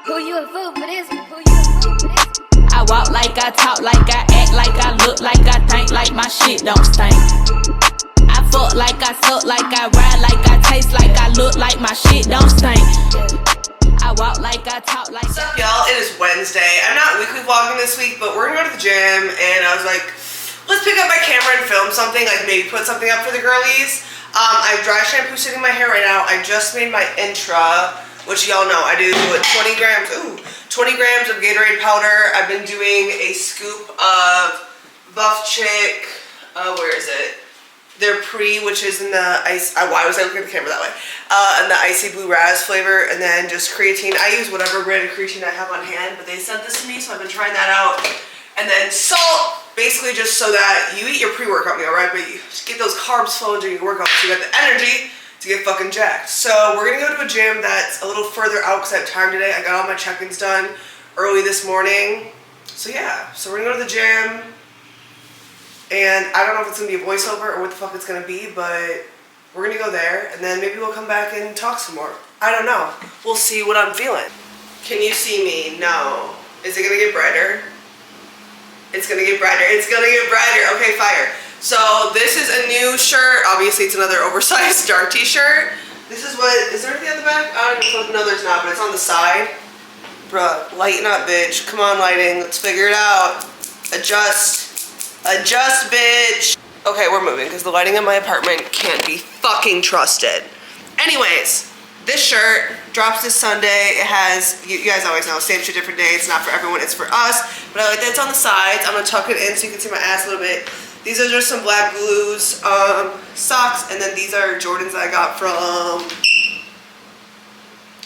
Who you a fool for this? Who you a fool for this? I walk like I talk like I act like I look like I think like my shit don't stink. I fuck like I suck like I ride like I taste like I look like my shit don't stink. I walk like I talk like. What's up, y'all? It is Wednesday. I'm not weekly vlogging this week, but we're gonna go to the gym, and I was like, let's pick up my camera and film something, like maybe put something up for the girlies. I have dry shampoo sitting in my hair right now. I just made my intra, which y'all know I do 20 grams of Gatorade powder. I've been doing a scoop of Buff Chick, where is it? Their Pre, which is in the ice. Why was I looking at the camera that way? And the icy blue raz flavor, and then just creatine. I use whatever brand of creatine I have on hand, but they sent this to me, so I've been trying that out. And then salt, basically just so that you eat your pre-workout meal, right? But you just get those carbs flowing during your workout, so you got the energy to get fucking jacked. So we're gonna go to a gym that's a little further out because I have time today. I got all my check-ins done early this morning. So yeah, so we're gonna go to the gym. And I don't know if it's going to be a voiceover or what the fuck it's going to be, but we're going to go there, and then maybe we'll come back and talk some more. I don't know. We'll see what I'm feeling. Can you see me? No. Is it going to get brighter? It's going to get brighter. It's going to get brighter. Okay, fire. So this is a new shirt. Obviously, it's another oversized Darc t-shirt. This is what, is there anything on the back? I don't know. No, there's not, but it's on the side. Bruh, lighten up, bitch. Come on, lighting. Let's figure it out. Adjust, bitch. Okay, we're moving because the lighting in my apartment can't be fucking trusted. Anyways, this shirt drops this Sunday. It has, you guys always know, same shit, different day. It's not for everyone, it's for us. But I like that it's on the sides. I'm gonna tuck it in so you can see my ass a little bit. These are just some black blues socks, and then these are Jordans that I got from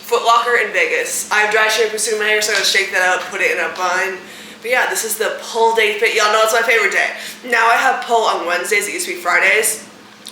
Foot Locker in Vegas. I have dry shampoo in my hair, so I'm gonna shake that up, put it in a bun. But yeah, this is the pull day fit. Y'all know it's my favorite day. Now I have pull on Wednesdays. It used to be Fridays.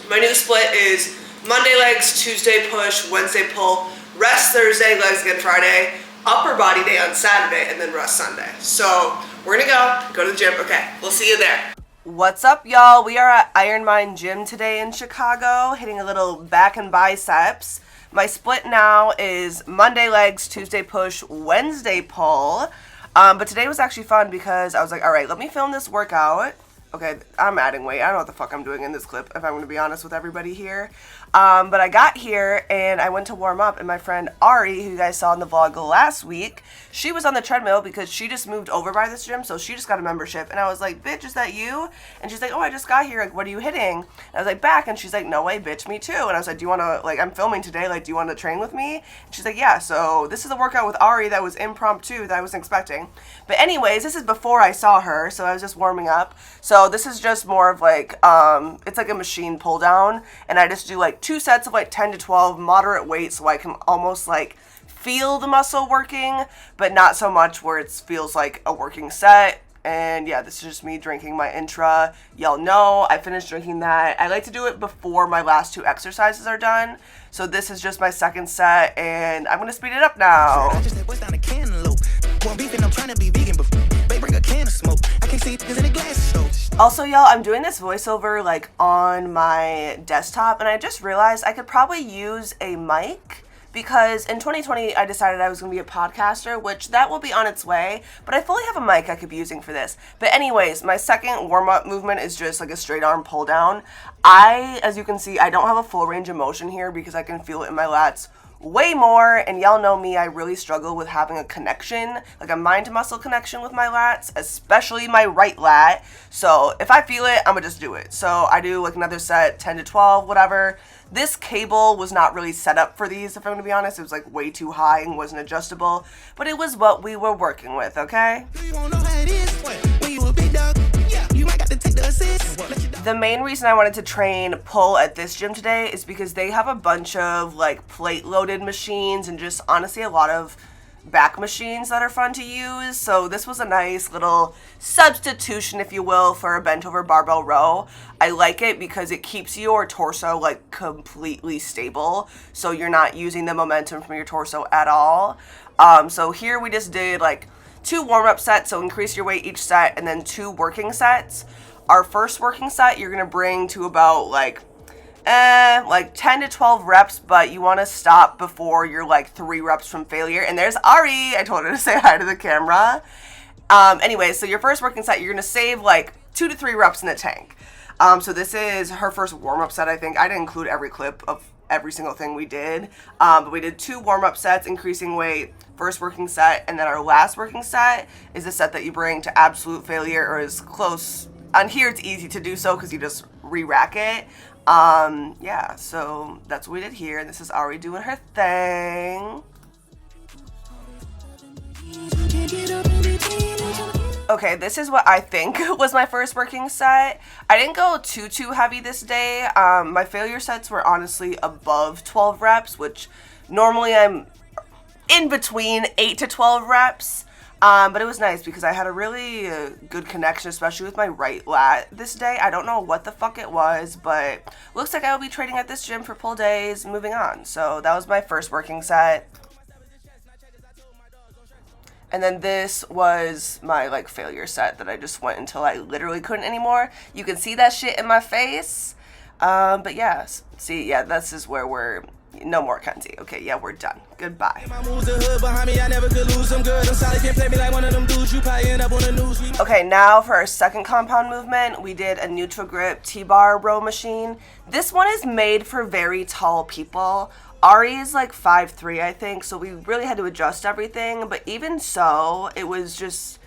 My new split is Monday legs, Tuesday push, Wednesday pull, rest Thursday, legs again Friday, upper body day on Saturday, and then rest Sunday. So we're gonna go to the gym. Okay, we'll see you there. What's up, y'all? We are at Iron Mind Gym today in Chicago, hitting a little back and biceps. My split now is Monday legs, Tuesday push, Wednesday pull. But today was actually fun because I was like, all right, let me film this workout. Okay, I'm adding weight. I don't know what the fuck I'm doing in this clip, if I'm going to be honest with everybody here. But I got here and I went to warm up, and my friend Ari, who you guys saw in the vlog last week, she was on the treadmill because she just moved over by this gym, so she just got a membership. And I was like, bitch, is that you? And she's like, oh, I just got here. Like, what are you hitting? And I was like, back. And she's like, no way, bitch, me too. And I was like, do you want to, like, I'm filming today. Like, do you want to train with me? And she's like, yeah. So this is a workout with Ari that was impromptu that I wasn't expecting. But anyways, this is before I saw her, so I was just warming up. So this is just more of like, it's like a machine pull down. And I just do like 2 sets of like 10 to 12 moderate weight, so I can almost like feel the muscle working, but not so much where it feels like a working set. And yeah, this is just me drinking my intra. Y'all know I finished drinking that. I like to do it before my last 2 exercises are done. So this is just my second set, and I'm gonna speed it up now. Also, y'all, I'm doing this voiceover like on my desktop, and I just realized I could probably use a mic, because in 2020 I decided I was going to be a podcaster, which that will be on its way, but I fully have a mic I could be using for this. But anyways, my second warm-up movement is just like a straight arm pull down. As you can see, I don't have a full range of motion here because I can feel it in my lats way more, and y'all know me, I really struggle with having a connection, like a mind-to-muscle connection with my lats, especially my right lat. So if I feel it, I'm gonna just do it. So I do like another set, 10 to 12, whatever. This cable was not really set up for these, if I'm gonna be honest. It was like way too high and wasn't adjustable, but it was what we were working with, okay? The main reason I wanted to train pull at this gym today is because they have a bunch of like plate loaded machines and just honestly a lot of back machines that are fun to use. So this was a nice little substitution, if you will, for a bent over barbell row. I like it because it keeps your torso like completely stable, so you're not using the momentum from your torso at all. So here we just did like 2 warm-up sets, so increase your weight each set, and then 2 working sets. Our first working set you're gonna bring to about like like 10 to 12 reps, but you want to stop before you're like 3 reps from failure. And there's Ari. I told her to say hi to the camera. Anyway, so your first working set, you're going to save like 2 to 3 reps in the tank. So this is her first warm-up set, I think. I didn't include every clip of every single thing we did. But we did 2 warm-up sets, increasing weight, first working set, and then our last working set is the set that you bring to absolute failure or as close. On here, it's easy to do so because you just re-rack it. Yeah, so that's what we did here. This is Ari doing her thing. Okay, this is what I think was my first working set. I didn't go too heavy this day. My failure sets were honestly above 12 reps, which normally I'm in between 8 to 12 reps. But it was nice because I had a really good connection, especially with my right lat this day. I don't know what the fuck it was, but looks like I will be training at this gym for pull days moving on. So that was my first working set. And then this was my like failure set that I just went until I literally couldn't anymore. You can see that shit in my face. But yeah, see, yeah, this is where we're, no more Kenzie. Okay, yeah, we're done. Goodbye. Okay, now for our second compound movement, we did a neutral grip T-bar row machine. This one is made for very tall people. Ari is like 5'3", I think, so we really had to adjust everything, but even so, it was just,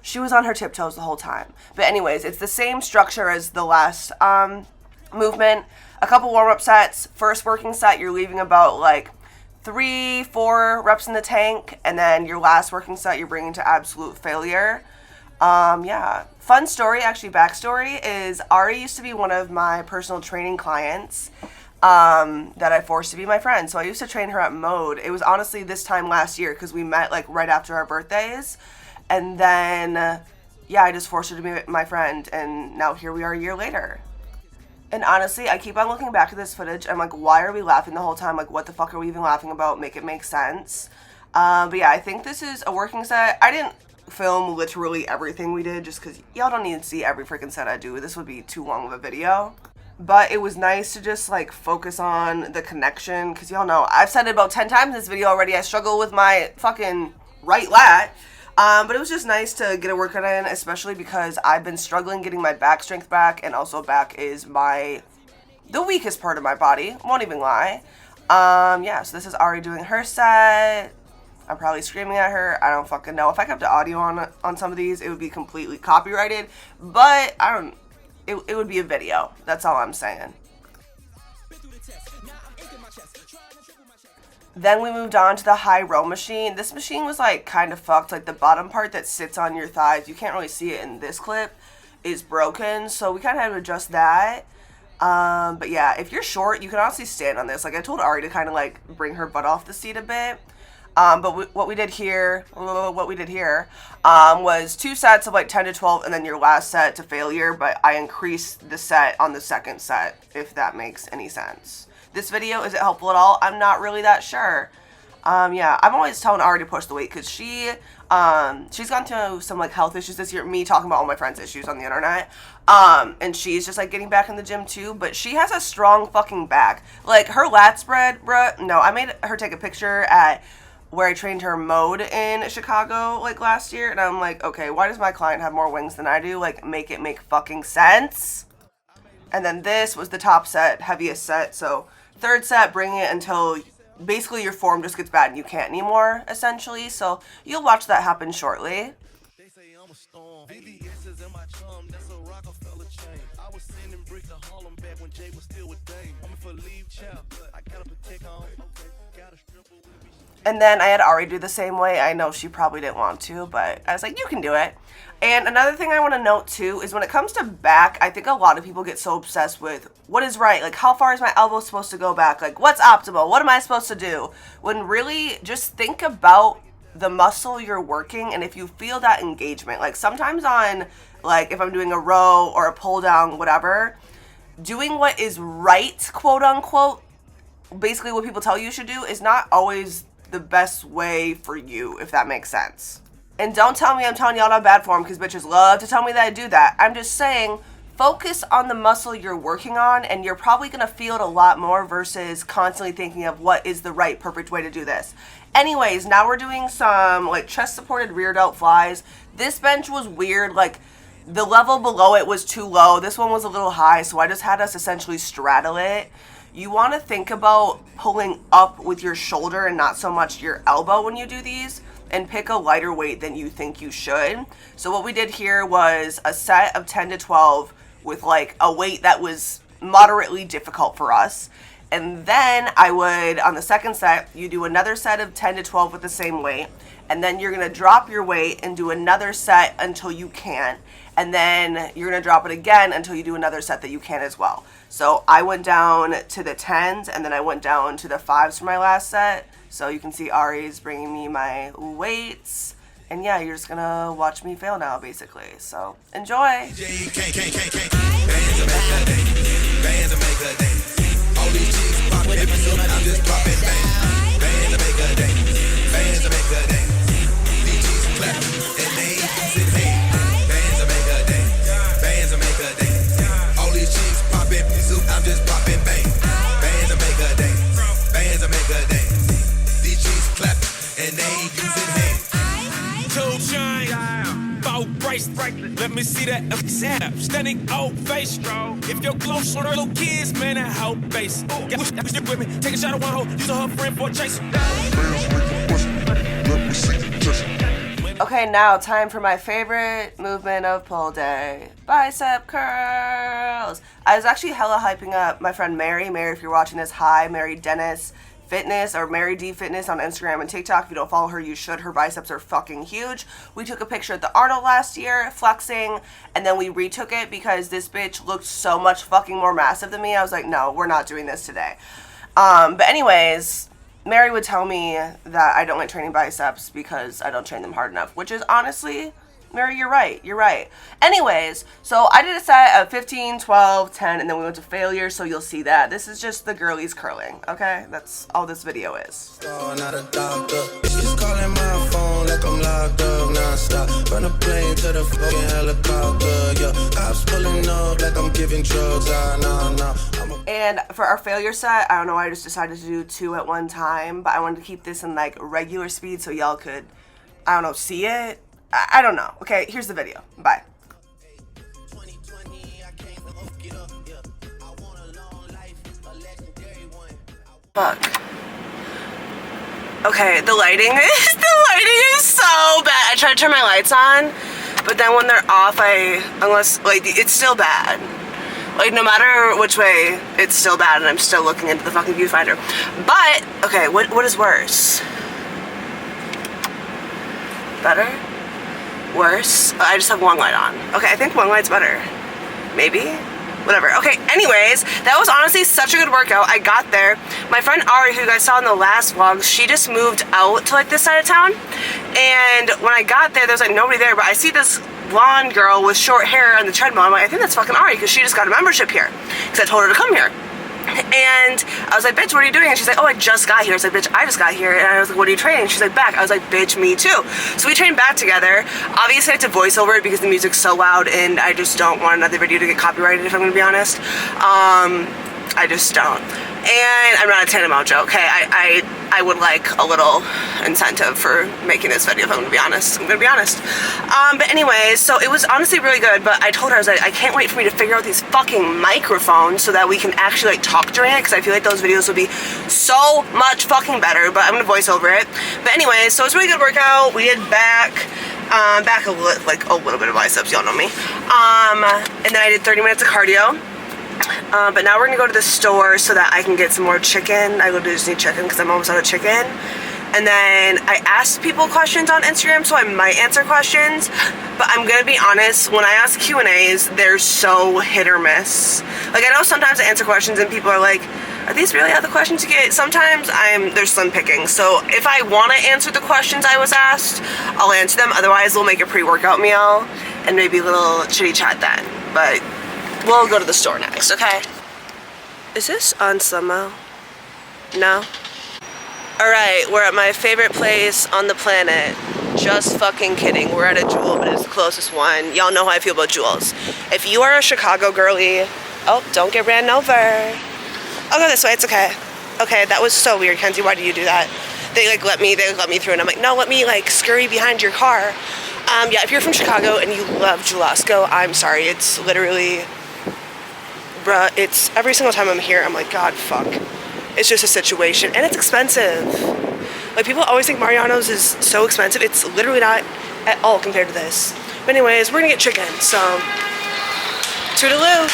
she was on her tiptoes the whole time. But anyways, it's the same structure as the last movement. A couple warm-up sets. First working set, you're leaving about like 3-4 reps in the tank, and then your last working set, you're bringing to absolute failure. Yeah. Fun story, actually, backstory, is Ari used to be one of my personal training clients. That I forced to be my friend. So I used to train her at Mode. It was honestly this time last year because we met like right after our birthdays. And then, yeah, I just forced her to be my friend. And now here we are a year later. And honestly, I keep on looking back at this footage. I'm like, why are we laughing the whole time? Like, what the fuck are we even laughing about? Make it make sense. But yeah, I think this is a working set. I didn't film literally everything we did just because y'all don't need to see every freaking set I do. This would be too long of a video. But it was nice to just like focus on the connection because y'all know I've said it about 10 times in this video already. I struggle with my fucking right lat. But it was just nice to get a workout in, especially because I've been struggling getting my back strength back, and also back is the weakest part of my body. Won't even lie. Yeah, so this is Ari doing her set. I'm probably screaming at her. I don't fucking know. If I kept the audio on some of these, it would be completely copyrighted. But it would be a video. That's all I'm saying. Then we moved on to the high row machine. This machine was like kind of fucked. Like the bottom part that sits on your thighs, you can't really see it in this clip, is broken. So we kind of had to adjust that. But yeah, if you're short, you can honestly stand on this. Like I told Ari to kind of like bring her butt off the seat a bit. But what we did here was 2 sets of like 10 to 12 and then your last set to failure, but I increased the set on the second set, if that makes any sense. This video, is it helpful at all? I'm not really that sure. Yeah, I'm always telling Ari to push the weight because she's gone through some like health issues this year, me talking about all my friends' issues on the internet. And she's just like getting back in the gym too, but she has a strong fucking back. Like her lat spread, bruh, no, I made her take a picture at where I trained her Mode in Chicago like last year, and I'm like, okay, why does my client have more wings than I do? Like, make it make fucking sense. And then this was the top set, heaviest set. So third set, bring it until basically your form just gets bad and you can't anymore, essentially. So you'll watch that happen shortly. And then I had Ari do the same way. I know she probably didn't want to, but I was like, you can do it. And another thing I want to note too is when it comes to back, I think a lot of people get so obsessed with what is right. Like, how far is my elbow supposed to go back? Like, what's optimal? What am I supposed to do? When really just think about the muscle you're working, and if you feel that engagement, like sometimes on, like if I'm doing a row or a pull down, whatever, doing what is right, quote unquote, basically what people tell you should do is not always the best way for you, if that makes sense. And don't tell me I'm telling y'all not bad form, because bitches love to tell me that I do that. I'm just saying, focus on the muscle you're working on, and you're probably going to feel it a lot more versus constantly thinking of what is the right perfect way to do this. Anyways, now we're doing some like chest supported rear delt flies. This bench was weird, like the level below it was too low. This one was a little high, so I just had us essentially straddle it. You want to think about pulling up with your shoulder and not so much your elbow when you do these, and pick a lighter weight than you think you should. So what we did here was a set of 10 to 12 with like a weight that was moderately difficult for us. And then I would, on the second set, you do another set of 10 to 12 with the same weight. And then you're going to drop your weight and do another set until you can't. And then you're going to drop it again until you do another set that you can as well. So I went down to the 10s and then I went down to the 5s for my last set. So you can see Ari's bringing me my weights. And yeah, you're just going to watch me fail now, basically. So enjoy. Let me see that snap, standing old face. If you're close on her little kids, man, that hoe base. Yeah, stick with me. Take a shot at one hoe, use her friend for a chase. Okay, now time for my favorite movement of pull day. Bicep curls. I was actually hella hyping up my friend Mary. Mary, if you're watching this, hi. Mary Dennis Fitness or Mary D Fitness on Instagram and TikTok. If you don't follow her, you should. Her biceps are fucking huge. We took a picture at the Arnold last year, flexing, and then we retook it because this bitch looked so much fucking more massive than me. I was like, no, we're not doing this today. But anyways, Mary would tell me that I don't like training biceps because I don't train them hard enough, which is honestly, Mary, you're right. You're right. Anyways, so I did a set of 15, 12, 10, and then we went to failure, so you'll see that. This is just the girlies curling, okay? That's all this video is. Oh, not a doctor. She's calling my phone like I'm locked up nonstop. From the plane to the fucking helicopter. Yeah, cops pulling up like I'm giving drugs. And for our failure set, I don't know, I just decided to do 2 at one time, but I wanted to keep this in like regular speed so y'all could, I don't know, see it. I don't know. Okay, here's the video. Bye. Fuck. Okay, the lighting is so bad. I tried to turn my lights on, but then when they're off, it's still bad. Like, no matter which way, it's still bad, and I'm still looking into the fucking viewfinder. But, okay, what is worse? Better? Worse? I just have one light on. Okay, I think one light's better. Maybe? Whatever. Okay, anyways, that was honestly such a good workout. I got there. My friend Ari, who you guys saw in the last vlog, she just moved out to like this side of town. And when I got there was like nobody there, but I see this blonde girl with short hair on the treadmill. I'm like, I think that's fucking Ari, because she just got a membership here. Because I told her to come here. And I was like, bitch, what are you doing? And she's like, oh, I just got here. I was like, bitch, I just got here. And I was like, what are you training? She's like, back. I was like, bitch, me too. So we trained back together. Obviously, I had to voice over it because the music's so loud and I just don't want another video to get copyrighted, if I'm gonna be honest. I just don't. And I'm not a tandem mojo, okay? I would like a little incentive for making this video, if I'm gonna be honest. But anyways, so it was honestly really good, but I told her, I was like, I can't wait for me to figure out these fucking microphones so that we can actually like talk during it, because I feel like those videos will be so much fucking better, but I'm gonna voice over it. But anyways, so it was a really good workout. We did back a little bit of biceps, y'all know me. And then I did 30 minutes of cardio. But now we're gonna go to the store so that I can get some more chicken. I literally just need chicken because I'm almost out of chicken. And then I asked people questions on Instagram, so I might answer questions. But I'm gonna be honest, when I ask Q&As, they're so hit or miss. Like, I know sometimes I answer questions and people are like, are these really all the questions you get? Sometimes there's slim picking. So if I wanna answer the questions I was asked, I'll answer them. Otherwise, we'll make a pre-workout meal and maybe a little chitty chat then. But we'll go to the store next, okay? Is this on slow-mo? No? Alright, we're at my favorite place on the planet. Just fucking kidding. We're at a Jewel, but it's the closest one. Y'all know how I feel about Jewels. If you are a Chicago girly, oh, don't get ran over. I'll go this way, it's okay. Okay, that was so weird, Kenzie. Why did you do that? They let me through, and I'm like, no, let me scurry behind your car. Yeah, if you're from Chicago and you love Jewelosco, I'm sorry. It's literally, bruh, it's every single time I'm here, I'm like, God, fuck. It's just a situation, and it's expensive. Like, people always think Mariano's is so expensive. It's literally not at all compared to this. But anyways, we're gonna get chicken, so toodaloo.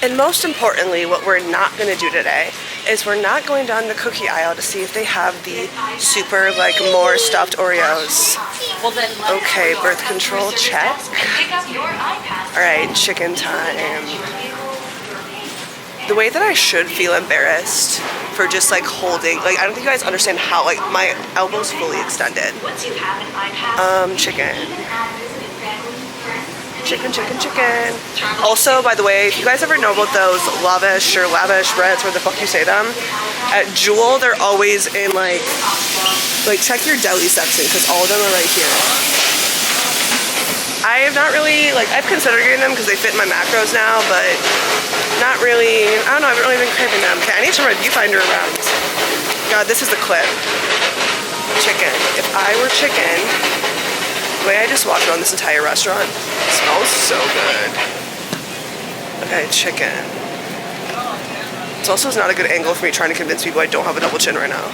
And most importantly, what we're not gonna do today is we're not going down the cookie aisle to see if they have the super, more stuffed Oreos. Okay, birth control, check. All right, chicken time. The way that I should feel embarrassed for just holding, I don't think you guys understand how, my elbow's fully extended. Chicken. Chicken. Also, by the way, if you guys ever know about those lavish breads, where the fuck you say them, at Jewel, they're always in check your deli section, because all of them are right here. I have not really, I've considered getting them because they fit my macros now, but not really, I don't know, I haven't really been craving them. Okay, I need to turn my viewfinder around. God, this is the clip. Chicken. If I were chicken, the way I just walked around this entire restaurant, it smells so good. Okay, chicken. It's also not a good angle for me trying to convince people I don't have a double chin right now.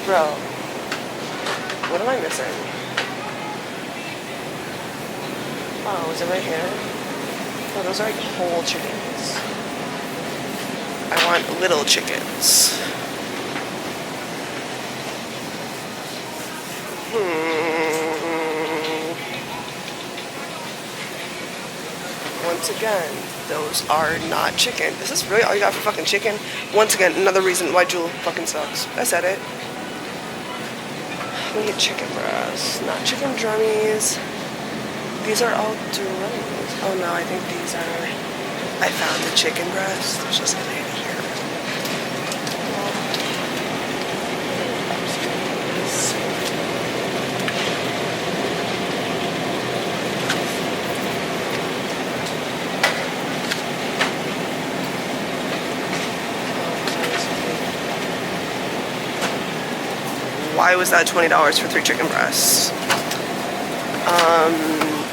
Bro, what am I missing? Oh, is it right here? Oh, those are whole chickens. I want little chickens. Once again, those are not chicken. Is this really all you got for fucking chicken? Once again, another reason why Jewel fucking sucks. I said it. We need chicken breasts, not chicken drummies. These are all drummies. Oh no, I think these are... I found the chicken breast. There's just a lady here. Why was that $20 for 3 chicken breasts?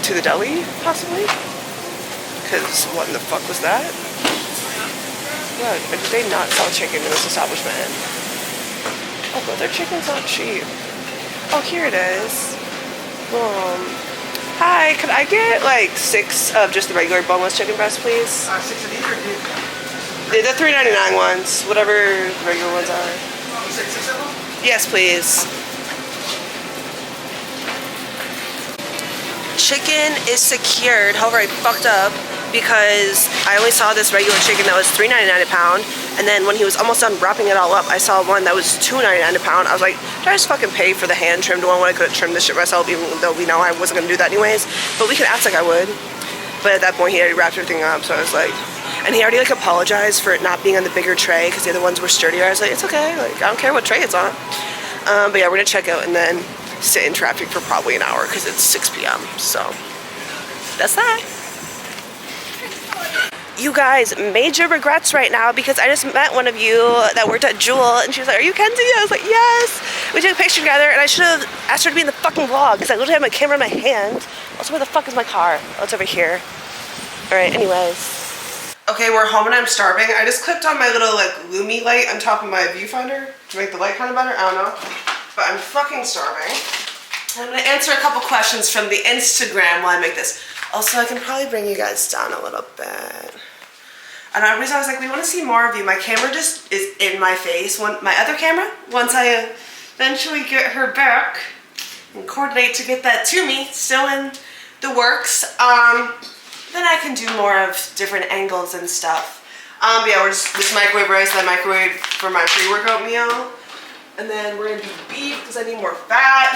To the deli, possibly? Because what in the fuck was that? Yeah, did they not sell chicken in this establishment? Oh, but their chicken's not cheap. Oh, here it is. Hi, could I get 6 of just the regular boneless chicken breast, please? 6 of these or The $3.99 ones, whatever the regular ones are. you said 6 of them? Yes, please. Chicken is secured. However, I fucked up because I only saw this regular chicken that was $3.99 a pound, and then when he was almost done wrapping it all up, I saw one that was $2.99 a pound. I was like, did I just fucking pay for the hand trimmed one when I could have trimmed this shit myself, even though we know I wasn't gonna do that anyways? But we could act like I would. But at that point, he already wrapped everything up, so I was like, and he already apologized for it not being on the bigger tray because the other ones were sturdier. I was like, it's okay, I don't care what tray it's on. But yeah, we're gonna check out and then sit in traffic for probably an hour because it's 6 p.m. So that's that. You guys, major regrets right now because I just met one of you that worked at Jewel, and she was like, are you Kenzie? I was like, yes. We took a picture together, and I should have asked her to be in the fucking vlog because I literally have my camera in my hand. Also, where the fuck is my car? Oh, it's over here. All right, anyways. Okay, we're home and I'm starving. I just clipped on my little Lumi light on top of my viewfinder to make the light kind of better. I don't know. But I'm fucking starving. I'm gonna answer a couple questions from the Instagram while I make this. Also, I can probably bring you guys down a little bit. And the reason I was like, we want to see more of you. My camera just is in my face. My other camera, once I eventually get her back and coordinate to get that to me, still in the works, then I can do more of different angles and stuff. But yeah, we're just this microwave rice that I microwave for my pre-workout meal. And then we're gonna do beef because I need more fat.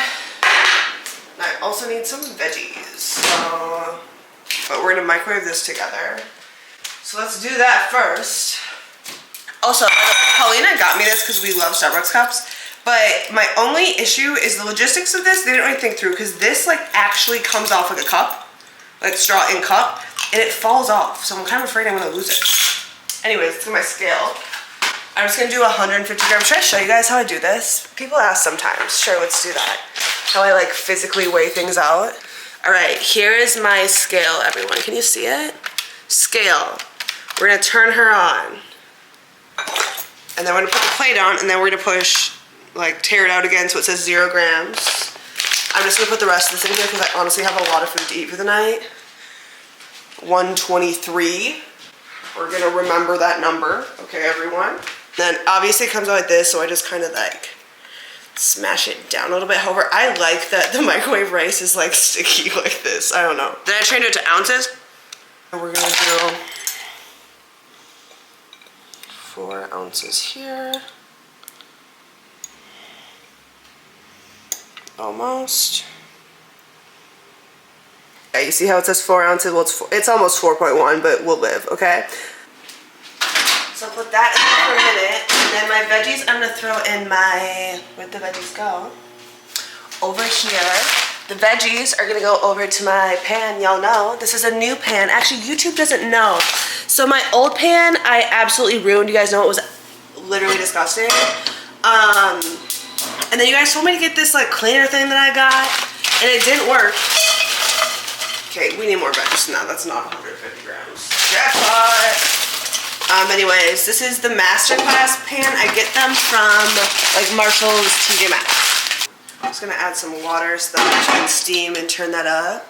And I also need some veggies. So, but we're gonna microwave this together. So let's do that first. Also, Paulina got me this because we love Starbucks cups. But my only issue is the logistics of this. They didn't really think through because this like actually comes off like a cup, like straw in cup, and it falls off. So I'm kind of afraid I'm gonna lose it. Anyways, let's get my scale. I'm just gonna do 150 grams. Should I show you guys how I do this? People ask sometimes. Sure, let's do that. How I like physically weigh things out. All right, here is my scale, everyone. Can you see it? Scale. We're gonna turn her on. And then we're gonna put the plate on, and then we're gonna push, like tear it out again so it says 0 grams. I'm just gonna put the rest of this in here because I honestly have a lot of food to eat for the night. 123. We're gonna remember that number, okay, everyone? Then obviously it comes out like this, so I just kind of like smash it down a little bit. However, I like that the microwave rice is like sticky like this. I don't know. Then I changed it to ounces. And we're gonna do 4 ounces here. Almost. Yeah, you see how it says 4 ounces? Well, it's almost 4.1, but we'll live, okay? So put that in for a minute, and then my veggies, I'm gonna throw in my, where'd the veggies go? Over here. The veggies are gonna go over to my pan. Y'all know, this is a new pan. Actually, YouTube doesn't know. So my old pan, I absolutely ruined. You guys know it was literally disgusting. And then you guys told me to get this like cleaner thing that I got, and it didn't work. Okay, we need more veggies now. That's not 150 grams. Jackpot! Anyways, this is the Masterclass pan. I get them from like Marshall's, TJ Maxx. I'm just gonna add some water so that I can steam and turn that up.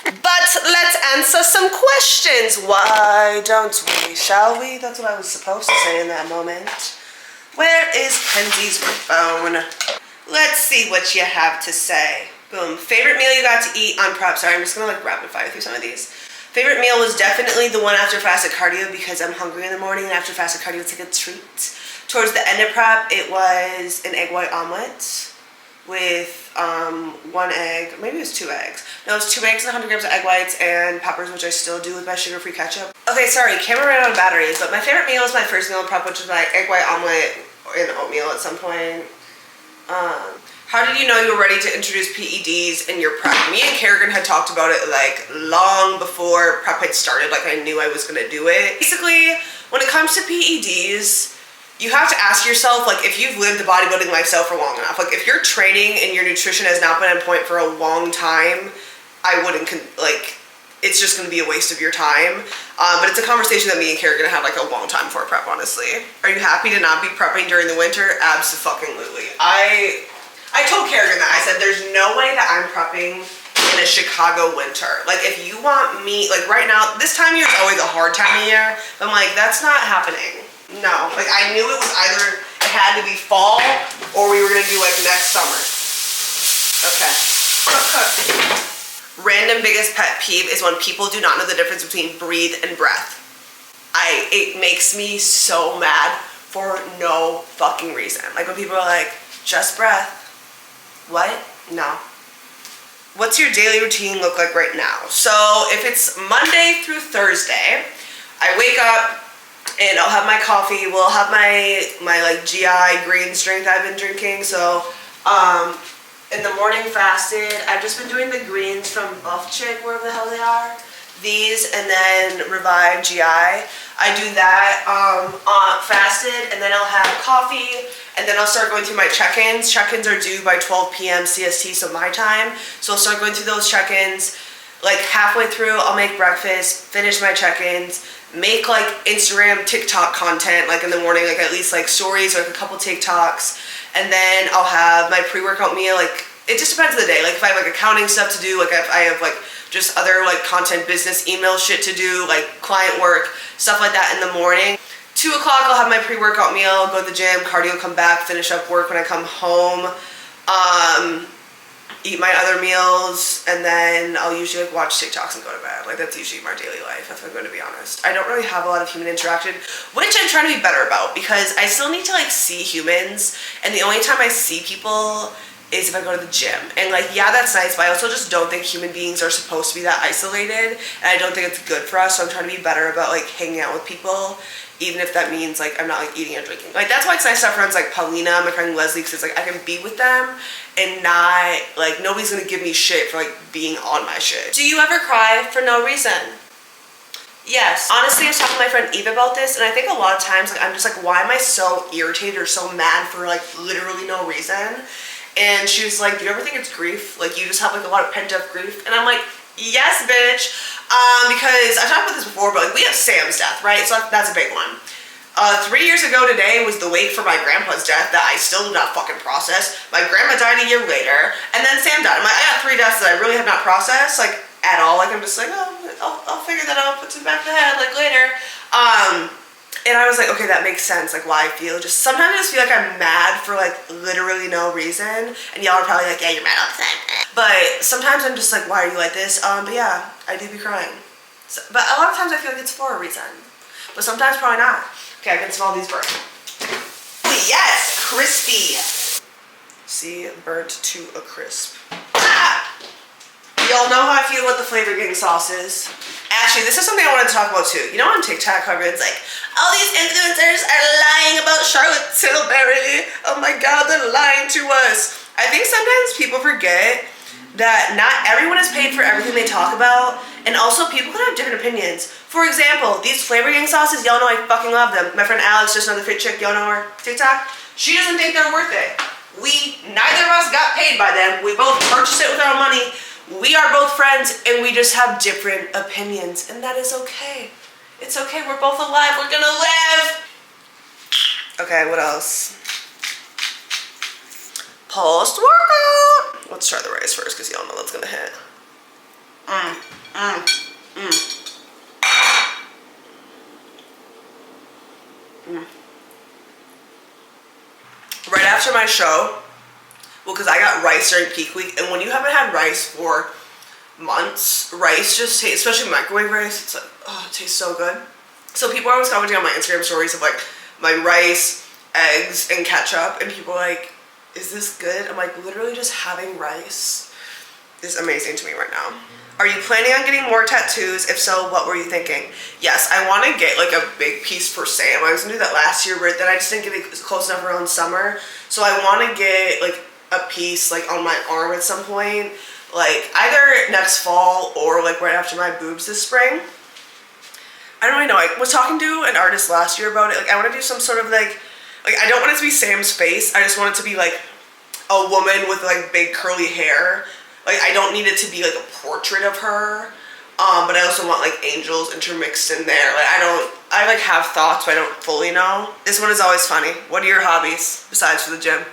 But let's answer some questions. Why don't we? Shall we? That's what I was supposed to say in that moment. Where is Kenzie's phone? Let's see what you have to say. Boom. Favorite meal you got to eat on prep? Sorry, I'm just gonna like rapid fire through some of these. Favorite meal was definitely the one after fasted cardio because I'm hungry in the morning, and after fasted cardio it's like a treat. Towards the end of prep, it was an egg white omelet with 1 egg, maybe it was 2 eggs. No, it was 2 eggs and 100 grams of egg whites and peppers, which I still do with my sugar-free ketchup. Okay, sorry, camera ran out of batteries, but my favorite meal was my first meal in prep, which was my egg white omelet and oatmeal at some point. How did you know you were ready to introduce PEDs in your prep? Me and Kerrigan had talked about it like long before prep had started, like I knew I was gonna do it. Basically, when it comes to PEDs, you have to ask yourself, like, if you've lived the bodybuilding lifestyle for long enough, like if your training and your nutrition has not been on point for a long time, I wouldn't, like, it's just gonna be a waste of your time. But it's a conversation that me and Kerrigan had like a long time before prep, honestly. Are you happy to not be prepping during the winter? Abso-fucking-lutely. I told Kerrigan that. I said, there's no way that I'm prepping in a Chicago winter. Like, if you want me, like right now, this time of year is always a hard time of year. But I'm like, that's not happening. No. Like, I knew it was either, it had to be fall or we were going to do like next summer. Okay. Random biggest pet peeve is when people do not know the difference between breathe and breath. It makes me so mad for no fucking reason. Like when people are like, just breath. What? No. What's your daily routine look like right now? So if it's Monday through Thursday, I wake up and I'll have my coffee. We'll have my like GI greens drink I've been drinking. So in the morning fasted, I've just been doing the greens from Buff Chick, wherever the hell they are. These and then Revive GI. I do that fasted, and then I'll have coffee, and then I'll start going through my check-ins. Check-ins are due by 12 p.m. CST, so my time. So I'll start going through those check-ins. Like halfway through, I'll make breakfast, finish my check-ins, make like Instagram, TikTok content, like in the morning, like at least like stories or like a couple TikToks, and then I'll have my pre-workout meal. Like it just depends on the day. Like if I have like accounting stuff to do, like if I have like just other like content, business, email shit to do, like client work, stuff like that in the morning. 2 o'clock, I'll have my pre-workout meal, go to the gym, cardio, come back, finish up work when I come home, eat my other meals, and then I'll usually like watch TikToks and go to bed. Like that's usually my daily life, if I'm going to be honest. I don't really have a lot of human interaction, which I'm trying to be better about because I still need to like see humans, and the only time I see people is if I go to the gym. And like, yeah, that's nice, but I also just don't think human beings are supposed to be that isolated, and I don't think it's good for us. So I'm trying to be better about like hanging out with people, even if that means like I'm not like eating or drinking. Like that's why it's nice to have friends like Paulina, my friend Leslie, because it's like I can be with them and not like nobody's gonna give me shit for like being on my shit. Do you ever cry for no reason? Yes. Honestly, I was talking to my friend Eva about this, and I think a lot of times like I'm just like, why am I so irritated or so mad for like literally no reason? And she was like, do you ever think it's grief? Like you just have like a lot of pent up grief? And I'm like, yes, bitch. Because I've talked about this before, but like we have Sam's death, right? So that's a big one. 3 years ago today was the wake for my grandpa's death that I still do not fucking process. My grandma died a year later, and then Sam died. I'm like, I got 3 deaths that I really have not processed, like at all. Like I'm just like, oh, I'll figure that out, put some back in the head, like later. And I was like, okay, that makes sense, like why I feel. Just sometimes I just feel like I'm mad for like literally no reason. And y'all are probably like, yeah, you're mad all the time. But sometimes I'm just like, why are you like this? But yeah, I do be crying. So, but a lot of times I feel like it's for a reason. But sometimes probably not. Okay, I can smell these burnt. Yes, crispy. See, burnt to a crisp. Ah! Y'all know how I feel about the flavor gang sauces. Actually, this is something I wanted to talk about too. You know on TikTok, everyone's like, all these influencers are lying about Charlotte Tilbury. Oh my God, they're lying to us. I think sometimes people forget that not everyone is paid for everything they talk about, and also people can have different opinions. For example, these flavor gang sauces, y'all know I fucking love them. My friend Alex, just another fit chick, y'all know her, TikTok. She doesn't think they're worth it. Neither of us got paid by them. We both purchased it with our money. We are both friends, and we just have different opinions, and that is okay. It's okay, we're both alive, we're gonna live! Okay, what else? Post-workout! Let's try the rice first, because y'all know that's gonna hit. Right after my show, well, because I got rice during peak week, and when you haven't had rice for months, rice just tastes, especially microwave rice, it's like, oh, it tastes so good. So people are always commenting on my Instagram stories of like my rice, eggs, and ketchup, and people are like, is this good? I'm like, literally just having rice is amazing to me right now. Are you planning on getting more tattoos? If so, what were you thinking? Yes, I want to get like a big piece for Sam. I was gonna do that last year, but then I just didn't get it close enough around summer. So I want to get like a piece like on my arm at some point, like either next fall or like right after my boobs this spring. I don't really know. I was talking to an artist last year about it. Like I want to do some sort of like I don't want it to be Sam's face. I just want it to be like a woman with like big curly hair. Like I don't need it to be like a portrait of her. But I also want like angels intermixed in there. Like I like have thoughts, but I don't fully know. This one is always funny. What are your hobbies besides for the gym?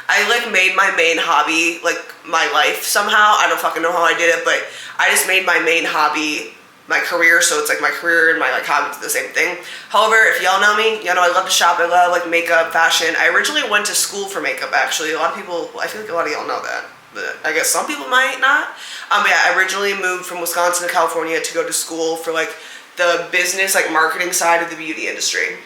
I like made my main hobby like my life somehow. I don't fucking know how I did it, but I just made my main hobby my career, so it's like my career and my like hobby the same thing. However, if y'all know me, y'all know I love to shop. I love like makeup, fashion. I originally went to school for makeup actually. A lot of people, I feel like a lot of y'all know that, but I guess some people might not. Yeah, I originally moved from Wisconsin to California to go to school for like the business, like marketing side of the beauty industry.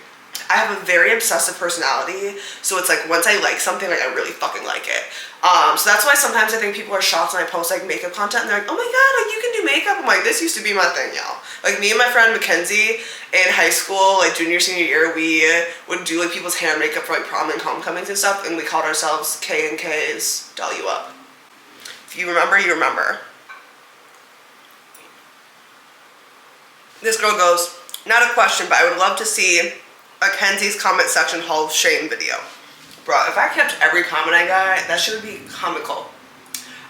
I have a very obsessive personality, so it's like once I like something, like I really fucking like it. So that's why sometimes I think people are shocked when I post like makeup content and they're like, oh my God, like you can do makeup. I'm like, this used to be my thing, y'all. Like me and my friend Mackenzie in high school, like junior, senior year, we would do like people's hair and makeup for like prom and homecomings and stuff, and we called ourselves K&K's Doll You Up. If you remember, you remember. This girl goes, not a question, but I would love to see a Kenzie's comment section Hall of Shame video. Bro, if I kept every comment I got, that should be comical.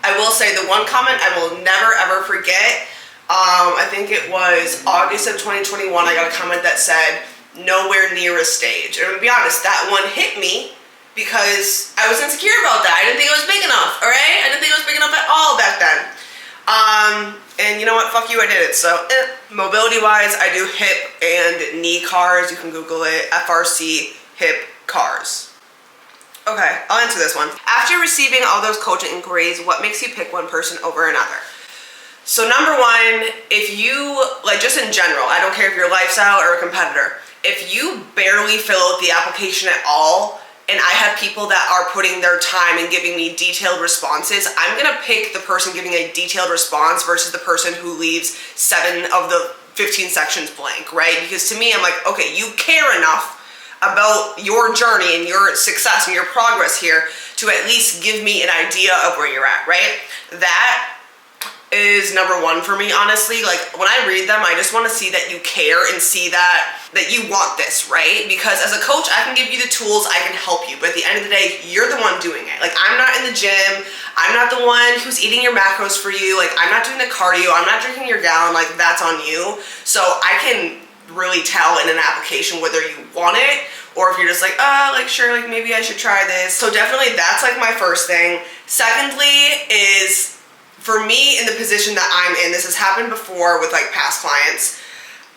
I will say the one comment I will never ever forget, I think it was August of 2021, I got a comment that said, nowhere near a stage. And to be honest, that one hit me because I was insecure about that. I didn't think it was big enough, alright? I didn't think it was big enough at all back then. And you know what, fuck you, I did it. So, mobility wise, I do hip and knee cars. You can Google it, FRC hip cars. Okay, I'll answer this one. After receiving all those coaching inquiries, what makes you pick one person over another? So number one, if you, like just in general, I don't care if you're a lifestyle or a competitor, if you barely fill out the application at all, and I have people that are putting their time and giving me detailed responses, I'm gonna pick the person giving a detailed response versus the person who leaves 7 of the 15 sections blank, right? Because to me, I'm like, okay, you care enough about your journey and your success and your progress here to at least give me an idea of where you're at, right? That is number one for me, honestly. Like, when I read them, I just want to see that you care and see that you want this, right? Because as a coach, I can give you the tools, I can help you, but at the end of the day, you're the one doing it. Like, I'm not in the gym, I'm not the one who's eating your macros for you, like, I'm not doing the cardio, I'm not drinking your gallon, like, that's on you. So I can really tell in an application whether you want it or if you're just like, like, sure, like, maybe I should try this. So definitely that's like my first thing. Secondly is, for me, in the position that I'm in, this has happened before with like past clients,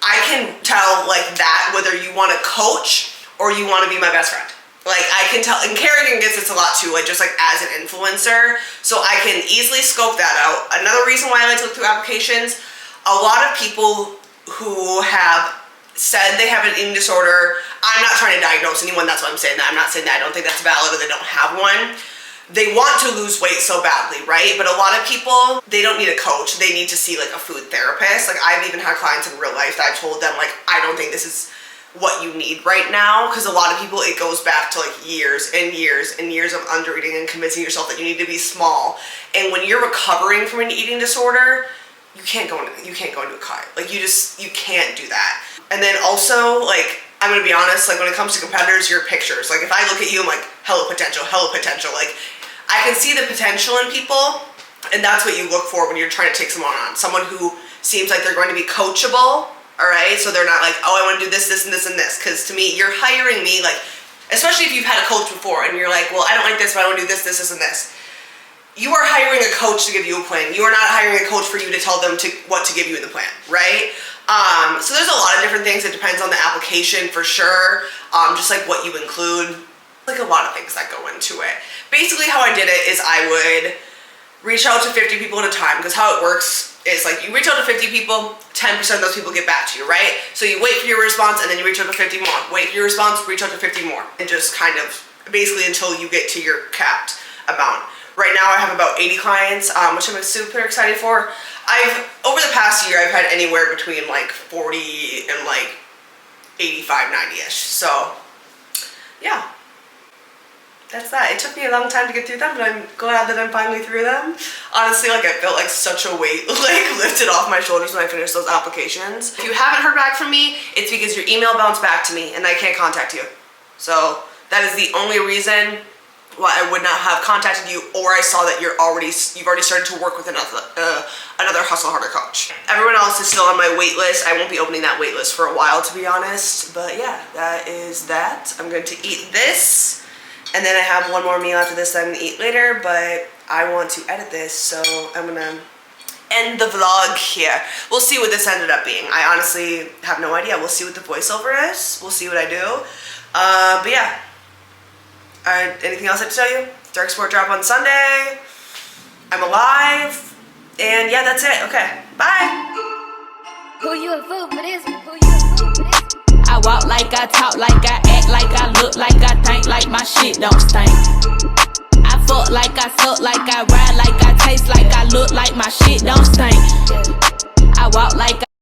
I can tell like that whether you want to coach or you want to be my best friend. Like, I can tell, and Kerrigan gets this a lot too, like, just like as an influencer, so I can easily scope that out. Another reason why I like to look through applications, a lot of people who have said they have an eating disorder, I'm not trying to diagnose anyone, that's why I'm saying that. I'm not saying that I don't think that's valid or they don't have one. They want to lose weight so badly, right? But a lot of people, they don't need a coach. They need to see like a food therapist. Like, I've even had clients in real life that I've told them, like, I don't think this is what you need right now, because a lot of people, it goes back to like years and years and years of under eating and convincing yourself that you need to be small. And when you're recovering from an eating disorder, you can't go into a cut. Like, you can't do that. And then also, like, I'm gonna be honest, like, when it comes to competitors, your pictures, like, if I look at you, I'm like, hella potential, like, I can see the potential in people, and that's what you look for when you're trying to take someone on. Someone who seems like they're going to be coachable, all right? So they're not like, oh, I want to do this, this, and this, and this. Because to me, you're hiring me, like, especially if you've had a coach before, and you're like, well, I don't like this, but I want to do this, this, this, and this. You are hiring a coach to give you a plan. You are not hiring a coach for you to tell them what to give you in the plan, right? So there's a lot of different things. It depends on the application for sure. Just like what you include. Like, a lot of things that go into it. Basically, how I did it is I would reach out to 50 people at a time, because how it works is, like, you reach out to 50 people, 10% of those people get back to you, right? So you wait for your response, and then you reach out to 50 more. Wait for your response, reach out to 50 more. And just kind of basically until you get to your capped amount. Right now I have about 80 clients, which I'm super excited for. Over the past year, I've had anywhere between like 40 and like 85, 90-ish. So yeah, that's that. It took me a long time to get through them, but I'm glad that I'm finally through them. Honestly, like, I felt like such a weight like lifted off my shoulders when I finished those applications. If you haven't heard back from me, it's because your email bounced back to me and I can't contact you. So that is the only reason why I would not have contacted you, or I saw that you've already started to work with another Hustle Harder coach. Everyone else is still on my wait list. I won't be opening that wait list for a while, to be honest. But yeah, that is that. I'm going to eat this, and then I have one more meal after this that I'm gonna eat later, but I want to edit this, so I'm gonna end the vlog here. We'll see what this ended up being. I honestly have no idea. We'll see what the voiceover is. We'll see what I do. But yeah. Anything else I have to tell you? Darc Sport drop on Sunday. I'm alive. And yeah, that's it. Okay, bye. Who you a fool for this? I walk like I talk like I act like I look like I think like my shit don't stink. I fuck like I suck like I ride like I taste like I look like my shit don't stink. I walk like